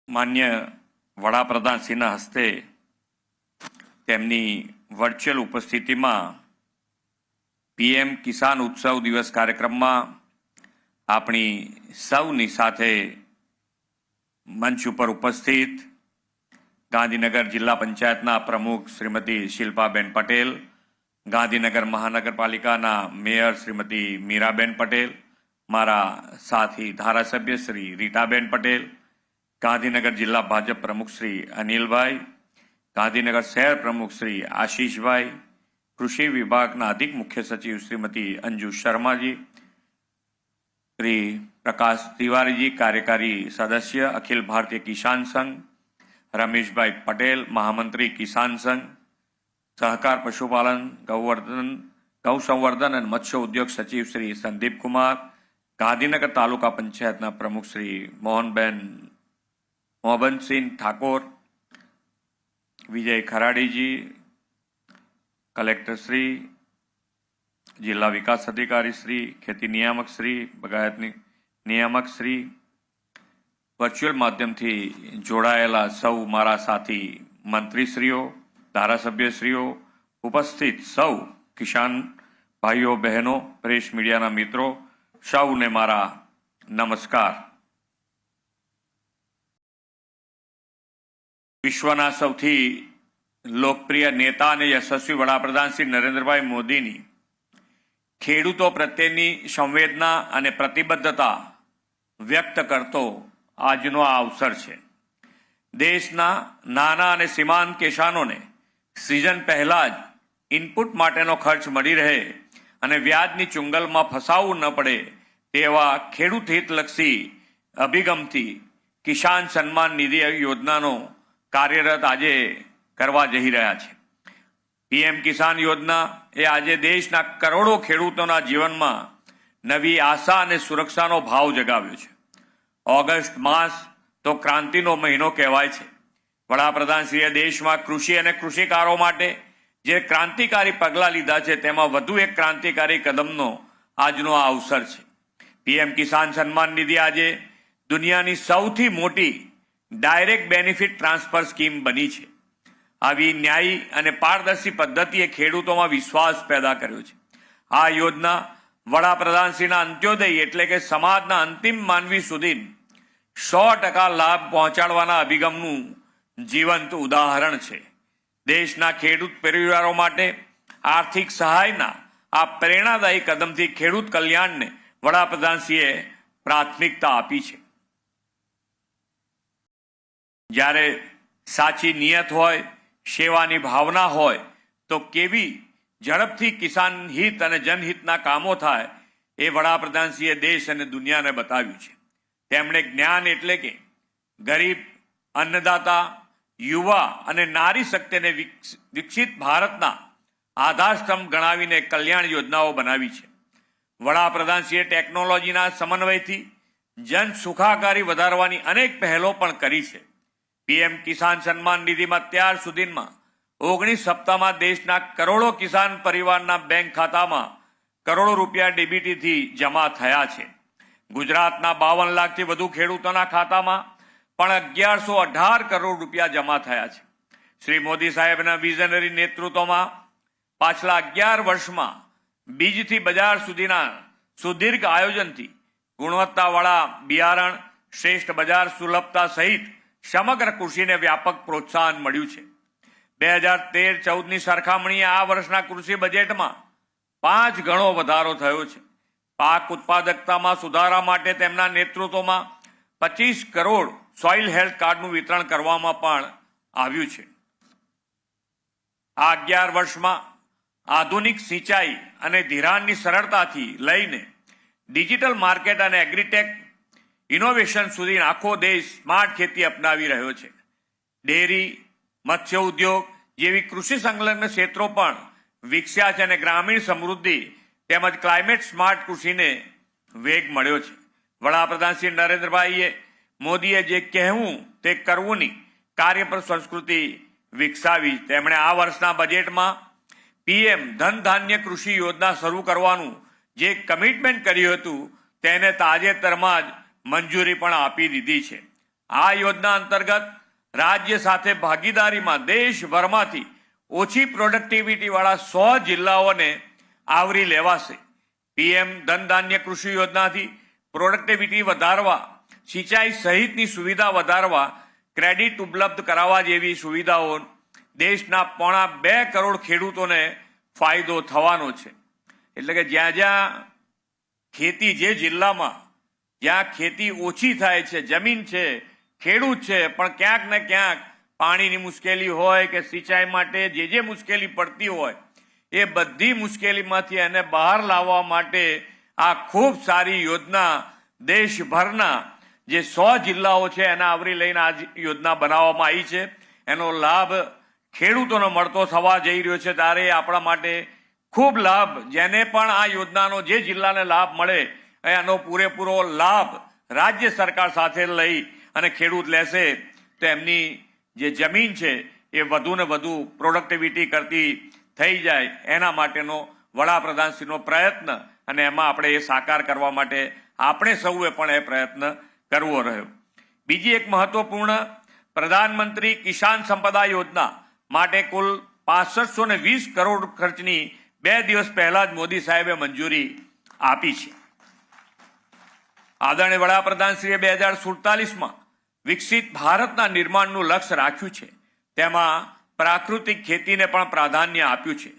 માન્ય વડાપ્રધાનશ્રીના હસ્તે તેમની વર્ચ્યુઅલ ઉપસ્થિતિમાં પીએમ કિસાન ઉત્સવ દિવસ કાર્યક્રમમાં આપણી સૌની સાથે મંચ ઉપર ઉપસ્થિત ગાંધીનગર જિલ્લા પંચાયતના પ્રમુખ શ્રીમતી શિલ્પાબેન પટેલ, ગાંધીનગર મહાનગરપાલિકાના મેયર શ્રીમતી મીરાબેન પટેલ, મારા સાથી ધારાસભ્ય શ્રી રીટાબેન પટેલ, ગાંધીનગર જિલ્લા ભાજપ પ્રમુખ શ્રી અનિલભાઈ, ગાંધીનગર શહેર પ્રમુખ શ્રી આશીષભાઈ, કૃષિ વિભાગના અધિક મુખ્ય સચિવ શ્રીમતી અંજુ શર્માજી, શ્રી પ્રકાશ તિવારીજી, કાર્યકારી સદસ્ય અખિલ ભારતીય કિસાન સંઘ, રમેશભાઈ પટેલ, મહામંત્રી કિસાન સંઘ, સહકાર પશુપાલન ગૌ સંવર્ધન અને મત્સ્ય ઉદ્યોગ સચિવ શ્રી સંદીપ કુમાર, ગાંધીનગર તાલુકા પંચાયતના પ્રમુખ શ્રી મોહનસિંહ ઠાકોર, વિજય ખરાડીજી, કલેક્ટર શ્રી, જિલ્લા વિકાસ અધિકારી શ્રી, ખેતી નિયામક શ્રી, બગાયતની નિયામક શ્રી, વર્ચ્યુઅલ માધ્યમથી જોડાયેલા સૌ મારા સાથી મંત્રીશ્રીઓ, ધારાસભ્યશ્રીઓ, ઉપસ્થિત સૌ કિસાન ભાઈઓ બહેનો, પ્રેસ મીડિયાના મિત્રો, સૌને મારા નમસ્કાર. વિશ્વના સૌથી લોકપ્રિય નેતા અને યશસ્વી વડાપ્રધાન શ્રી નરેન્દ્રભાઈ મોદીની ખેડૂતો પ્રત્યેની સંવેદના અને પ્રતિબદ્ધતા વ્યક્ત કરતો આજનો આ અવસર છે. દેશના નાના અને સીમાંત કિસાનોને સિઝન પહેલા જ ઇનપુટ માટેનો ખર્ચ મળી રહે અને વ્યાજની ચુંગલમાં ફસાવવું ન પડે તેવા ખેડૂત હિતલક્ષી અભિગમથી કિસાન સન્માન નિધિ યોજનાનો કાર્યરત આજે કરવા જઈ રહ્યા છે. પીએમ કિસાન યોજના એ આજે દેશના કરોડો ખેડૂતોના જીવનમાં નવી આશા અને સુરક્ષાનો ભાવ જગાવ્યો છે. ઓગસ્ટ માસ તો ક્રાંતિનો મહિનો કહેવાય છે. વડાપ્રધાનશ્રીએ દેશમાં કૃષિ અને કૃષિકારો માટે જે ક્રાંતિકારી પગલાં લીધા છે તેમાં વધુ એક ક્રાંતિકારી કદમનો આજનો આ અવસર છે. પીએમ કિસાન સન્માન નિધિ આજે દુનિયાની સૌથી મોટી ડાયરેક્ટ બેનિફિટ ટ્રાન્સફર સ્કીમ બની છે. આવી ન્યાયી અને પારદર્શી પદ્ધતિએ ખેડૂતોમાં વિશ્વાસ પેદા કર્યો છે. આ યોજના વડાપ્રધાનશ્રીના અંત્યોદય એટલે કે સમાજના અંતિમ માનવી સુધી 100% લાભ પહોંચાડવાના અભિગમનું જીવંત ઉદાહરણ છે. દેશના ખેડૂત પરિવારો માટે આર્થિક સહાયના આ પ્રેરણાદાયી કદમથી ખેડૂત કલ્યાણને વડાપ્રધાનશ્રીએ પ્રાથમિકતા આપી છે. જ્યારે સાચી નિયત હોય, સેવાની ભાવના હોય તો કેવી ઝડપથી કિસાન હિત અને જનહિતના કામો થાય એ વડાપ્રધાનશ્રીએ દેશ અને દુનિયાને બતાવ્યું છે. તેમણે જ્ઞાન એટલે કે ગરીબ, અન્નદાતા, યુવા અને નારી શક્તિને વિકસિત ભારતના આધારસ્તંભ ગણાવીને કલ્યાણ યોજનાઓ બનાવી છે. વડાપ્રધાનશ્રીએ ટેકનોલોજીના સમન્વયથી જન સુખાકારી વધારવાની અનેક પહેલો પણ કરી છે. પીએમ કિસાન સન્માન નિધિમાં અત્યાર સુધીમાં 19 સપ્તાહમાં દેશના કરોડો કિસાન પરિવારના બેંક ખાતામાં કરોડો રૂપિયા ડીબીટીથી જમા થયા છે. ગુજરાતના 52 લાખથી વધુ ખેડૂતોના ખાતામાં પણ 1118 કરોડ રૂપિયા જમા થયા છે. શ્રી મોદી સાહેબના વિઝનરી નેતૃત્વમાં પાછલા 11 વર્ષમાં બીજથી બજાર સુધીના સુદીર્ઘ આયોજનથી ગુણવત્તાવાળા બિયારણ, શ્રેષ્ઠ બજાર સુલભતા સહિત સમગ્ર કૃષિને વ્યાપક પ્રોત્સાહન મળ્યું છે. 2013-14ની સરખામણીએ આ વર્ષના કૃષિ બજેટમાં 5 ગણો વધારો થયો છે. પાક ઉત્પાદકતામાં સુધારા માટે તેમના નેતૃત્વમાં 25 કરોડ સોઇલ હેલ્થ કાર્ડનું વિતરણ કરવામાં પણ આવ્યું છે. આ 11 વર્ષમાં આધુનિક સિંચાઈ અને ધિરાણની સરળતાથી લઈને ડિજિટલ માર્કેટ અને એગ્રીટેક ઇનોવેશન સુધી આખો દેશ સ્માર્ટ ખેતી અપનાવી રહ્યો છે. ડેરી, મત્સ્ય ઉદ્યોગ જેવી કૃષિ સંલગ્ન ક્ષેત્રો પણ વિકસ્યા છે અને ગ્રામીણ સમૃદ્ધિ તેમજ ક્લાઇમેટ સ્માર્ટ કૃષિને વેગ મળ્યો છે. વડાપ્રધાન શ્રી નરેન્દ્રભાઈ મોદીએ જે કહેવું તે કરવુંની કાર્યપર સંસ્કૃતિ વિકસાવી. તેમણે આ વર્ષના બજેટમાં પીએમ ધન ધાન્ય કૃષિ યોજના શરૂ કરવાનું જે કમિટમેન્ટ કર્યું હતું તેને તાજેતરમાં જ મંજૂરી પણ આપી દીધી છે. આ યોજના અંતર્ગત રાજ્ય સાથે ભાગીદારીમાં દેશભરમાંથી ઓછી પ્રોડક્ટિવિટી વાળા 100 જિલ્લાઓને આવરી લેવાશે. પીએમ ધન ધાન્ય કૃષિ યોજનાથી પ્રોડક્ટિવિટી વધારવા, સિંચાઈ સહિતની સુવિધા વધારવા, ક્રેડિટ ઉપલબ્ધ કરાવવા જેવી સુવિધાઓ દેશના 2.25 કરોડ ખેડૂતોને ફાયદો થવાનો છે. એટલે કે જ્યાં જ્યાં ખેતી, જે જિલ્લામાં જ્યાં ખેતી ઓછી થાય છે, જમીન છે, ખેડૂત છે, પણ ક્યાંક ને ક્યાંક પાણીની મુશ્કેલી હોય કે સિંચાઈ માટે જે મુશ્કેલી પડતી હોય, એ બધી મુશ્કેલીમાંથી એને બહાર લાવવા માટે આ ખૂબ સારી યોજના દેશભરના જે 100 જિલ્લાઓ છે એને આવરી લઈને આ યોજના બનાવવામાં આવી છે. એનો લાભ ખેડૂતોને મળતો થવા જઈ રહ્યો છે. ત્યારે આપણા માટે ખૂબ લાભ, જેને પણ આ યોજનાનો જે જિલ્લાને લાભ મળે એનો પૂરેપૂરો લાભ રાજ્ય સરકાર સાથે લઈ અને ખેડૂત લેશે તો એમની જે જમીન છે એ વધુ ને વધુ પ્રોડક્ટિવિટી કરતી થઈ જાય, એના માટેનો વડાપ્રધાનશ્રીનો પ્રયત્ન, અને એમાં આપણે એ સાકાર કરવા માટે આપણે સૌએ પણ એ પ્રયત્ન કરવો રહ્યો. બીજી એક મહત્વપૂર્ણ પ્રધાનમંત્રી કિસાન સંપદા યોજના માટે કુલ 6520 કરોડ ખર્ચની 2 દિવસ પહેલા જ મોદી સાહેબે મંજૂરી આપી છે. આદરણીય વડાપ્રધાનશ્રીએ 2047માં વિકસિત ભારતના નિર્માણનું લક્ષ્ય રાખ્યું છે. તેમાં પ્રાકૃતિક ખેતીને પણ પ્રાધાન્ય આપ્યું છે.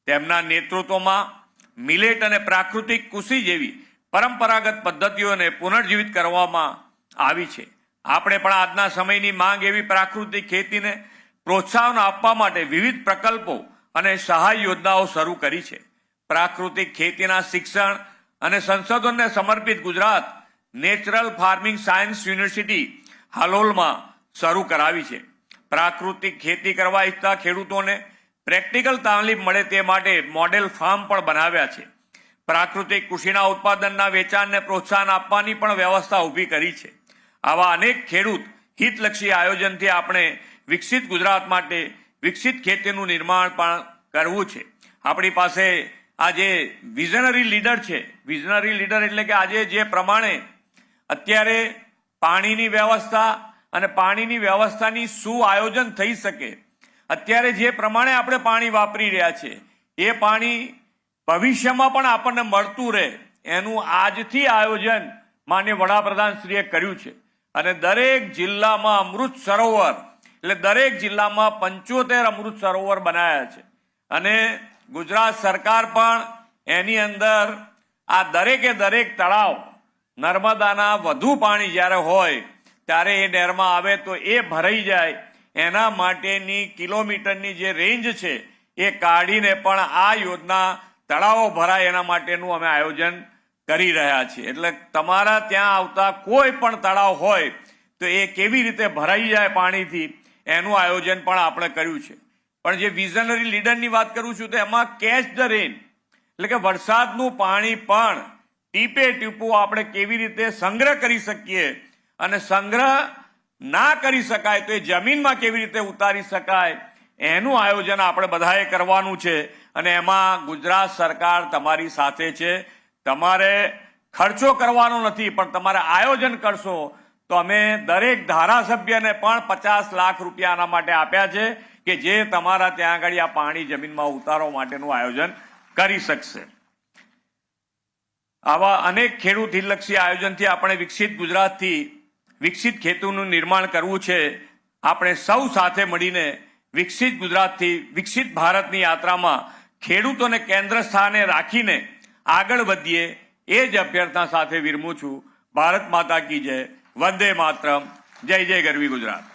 તેમના નેતૃત્વમાં મિલેટ અને પ્રાકૃતિક કૃષિ જેવી પરંપરાગત પદ્ધતિઓને પુનર્જીવિત કરવામાં આવી છે. આપણે પણ આજના સમયની માંગ એવી પ્રાકૃતિક ખેતીને પ્રોત્સાહન આપવા માટે વિવિધ પ્રકલ્પો અને સહાય યોજનાઓ શરૂ કરી છે. પ્રાકૃતિક ખેતીના શિક્ષણ અને સંશોધનને સમર્પિત Gujarat Natural Farming Science University હાલોલમાં શરૂ કરાવી છે. પ્રાકૃતિક ખેતી કરવા ઈચ્છતા ખેડૂતોને પ્રેક્ટિકલ તાલીમ મળે તે માટે મોડેલ ફાર્મ પણ બનાવ્યા છે. પ્રાકૃતિક કૃષિના ઉત્પાદનના વેચાણને પ્રોત્સાહન આપવાની પણ વ્યવસ્થા ઊભી કરી છે. આવા અનેક ખેડૂત હિતલક્ષી આયોજનથી આપણે વિકસિત ગુજરાત માટે વિકસિત ખેતીનું નિર્માણ પણ કરવું છે. આપણી પાસે આ જે વિઝનરી લીડર છે, વિઝનરી લીડર એટલે કે આજે જે પ્રમાણે અત્યારે પાણીની વ્યવસ્થા અને પાણીની વ્યવસ્થાની શું આયોજન થઈ શકે, અત્યારે જે પ્રમાણે આપણે પાણી વાપરી રહ્યા છે એ પાણી ભવિષ્યમાં પણ આપણને મળતું રહે એનું આજથી આયોજન માનનીય વડાપ્રધાનશ્રીએ કર્યું છે. અને દરેક જિલ્લામાં અમૃત સરોવર, એટલે દરેક જિલ્લામાં 75 અમૃત સરોવર બનાવ્યા છે. અને ગુજરાત સરકાર પણ એની અંદર આ દરેકે દરેક તળાવ, નર્મદાના વધુ પાણી જ્યારે હોય ત્યારે એ નહેરમાં આવે તો એ ભરાઈ જાય, એના માટેની કિલોમીટરની જે રેન્જ છે એ કાઢીને પણ આ યોજના તળાવો ભરાય એના માટેનું અમે આયોજન કરી રહ્યા છીએ. એટલે તમારા ત્યાં આવતા કોઈ પણ તળાવ હોય તો એ કેવી રીતે ભરાઈ જાય પાણીથી એનું આયોજન પણ આપણે કર્યું છે. પણ જે વિઝનરી લીડરની વાત કરું છું તો એમાં કેચ ધ રેન, એટલે કે વરસાદનું પાણી પણ ટીપે ટીપું આપણે કેવી રીતે સંગ્રહ કરી શકીએ, અને સંગ્રહ ના કરી શકાય તો એ જમીનમાં કેવી રીતે ઉતારી શકાય એનું આયોજન આપણે બધાએ કરવાનું છે. અને એમાં ગુજરાત સરકાર તમારી સાથે છે. તમારે ખર્ચો કરવાનો નથી, પણ તમારે આયોજન કરશો તો અમે દરેક ધારાસભ્યને પણ 50 લાખ રૂપિયા આના માટે આપ્યા છે કે જે તમારા ત્યાં આગળ આ પાણી જમીનમાં ઉતારવા માટેનું આયોજન કરી શકશે. આવા અનેક ખેડૂત હિતલક્ષી આયોજનથી આપણે વિકસિત ગુજરાતથી વિકસિત ખેતીનું નિર્માણ કરવું છે. આપણે સૌ સાથે મળીને વિકસિત ગુજરાતથી વિકસિત ભારતની યાત્રામાં ખેડૂતોને કેન્દ્ર સ્થાને રાખીને આગળ વધીએ એ જ અભ્યર્થના સાથે વિરમું છું. ભારત માતા કી જય, વંદે માતરમ, જય જય ગરવી ગુજરાત.